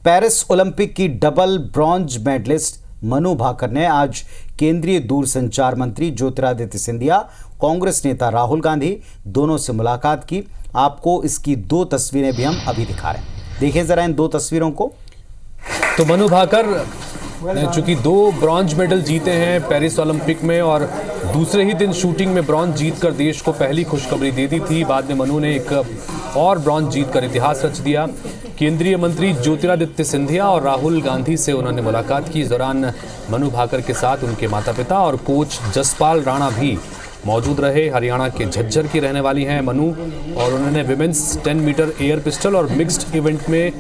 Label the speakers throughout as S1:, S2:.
S1: Paris Olympic की double bronze medalist Manu Bhaker ने आज केंद्रीय दूरसंचार मंत्री ज्योतिरादित्य सिंधिया, कांग्रेस नेता राहुल गांधी दोनों से मुलाकात की। आपको इसकी दो तस्वीरें भी हम अभी दिखा रहे हैं, देखिए जरा इन दो तस्वीरों को।
S2: तो मनु भाकर चूंकि 2 ब्रॉन्ज मेडल जीते हैं पेरिस ओलंपिक में और दूसरे ही दिन शूटिंग में ब्रॉन्ज जीतकर देश को पहली खुशखबरी दे दी थी। बाद में मनु ने एक और ब्रॉन्ज जीतकर इतिहास रच दिया। केंद्रीय मंत्री ज्योतिरादित्य सिंधिया और राहुल गांधी से उन्होंने मुलाकात की। इस दौरान मनु भाकर के साथ उनके माता पिता और कोच जसपाल राणा भी मौजूद रहे। हरियाणा के झज्जर की रहने वाली हैं मनु और उन्होंने विमेंस 10 मीटर एयर पिस्टल और मिक्स्ड इवेंट में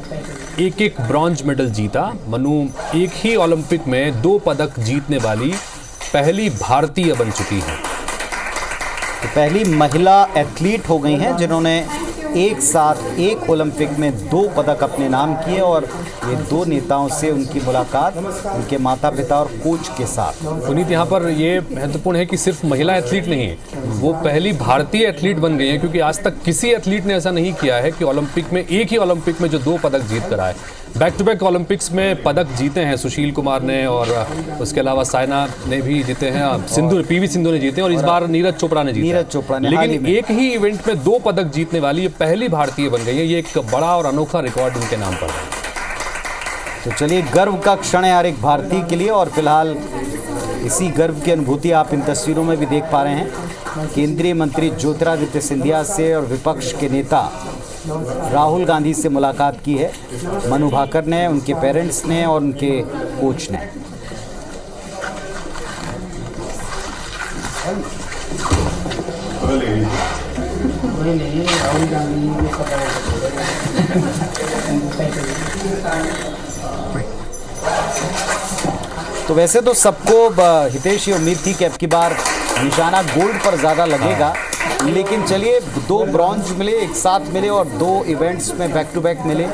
S2: एक ब्रॉन्ज मेडल जीता। मनु एक ही ओलंपिक में 2 पदक जीतने वाली पहली भारतीय बन चुकी हैं।
S1: तो पहली महिला एथलीट हो गई हैं जिन्होंने एक साथ एक ओलंपिक में 2 पदक अपने नाम किए और ये 2 नेताओं से उनकी मुलाकात उनके माता पिता और कोच के साथ।
S2: पुनीत, यहाँ पर ये महत्वपूर्ण है कि सिर्फ महिला एथलीट नहीं है, वो पहली भारतीय एथलीट बन गई हैं, क्योंकि आज तक किसी एथलीट ने ऐसा नहीं किया है कि ओलंपिक में एक ही ओलंपिक में जो 2 पदक जीत कर आए। बैक टू बैक ओलंपिक्स में पदक जीते हैं सुशील कुमार ने और उसके अलावा साइना ने भी जीते हैं, पीवी सिंधु ने जीते और इस बार नीरज चोपड़ा ने जीते। लेकिन एक ही इवेंट में 2 पदक जीतने वाली ये पहली भारतीय बन गई है। ये एक बड़ा और अनोखा रिकॉर्ड उनके नाम पर है।
S1: तो चलिए, गर्व का क्षण है हर एक भारतीय के लिए और फिलहाल इसी गर्व की अनुभूति आप इन तस्वीरों में भी देख पा रहे हैं। केंद्रीय मंत्री ज्योतिरादित्य सिंधिया से और विपक्ष के नेता राहुल गांधी से मुलाकात की है मनु भाकर ने, उनके पेरेंट्स ने और उनके कोच ने। तो वैसे तो सबको हितेश ये उम्मीद थी कि अब की बार निशाना गोल्ड पर ज़्यादा लगेगा, लेकिन चलिए 2 ब्रॉन्ज मिले, एक साथ मिले और 2 इवेंट्स में बैक टू बैक मिले,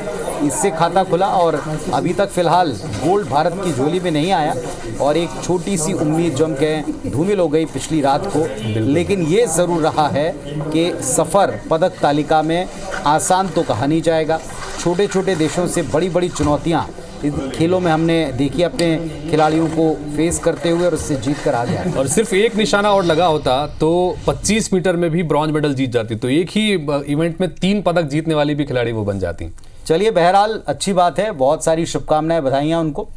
S1: इससे खाता खुला और अभी तक फिलहाल गोल्ड भारत की झोली में नहीं आया और एक छोटी सी उम्मीद जो हम कहें धूमिल हो गई पिछली रात को। लेकिन ये ज़रूर रहा है कि सफ़र पदक तालिका में आसान तो कहा नहीं जाएगा। छोटे छोटे देशों से बड़ी बड़ी चुनौतियाँ इन खेलों में हमने देखी अपने खिलाड़ियों को फेस करते हुए और उससे जीत कर आ गया।
S2: और सिर्फ एक निशाना और लगा होता तो 25 मीटर में भी ब्रॉन्ज मेडल जीत जाती, तो एक ही इवेंट में 3 पदक जीतने वाली भी खिलाड़ी वो बन जाती।
S1: चलिए, बहरहाल अच्छी बात है, बहुत सारी शुभकामनाएं, बधाइयाँ उनको।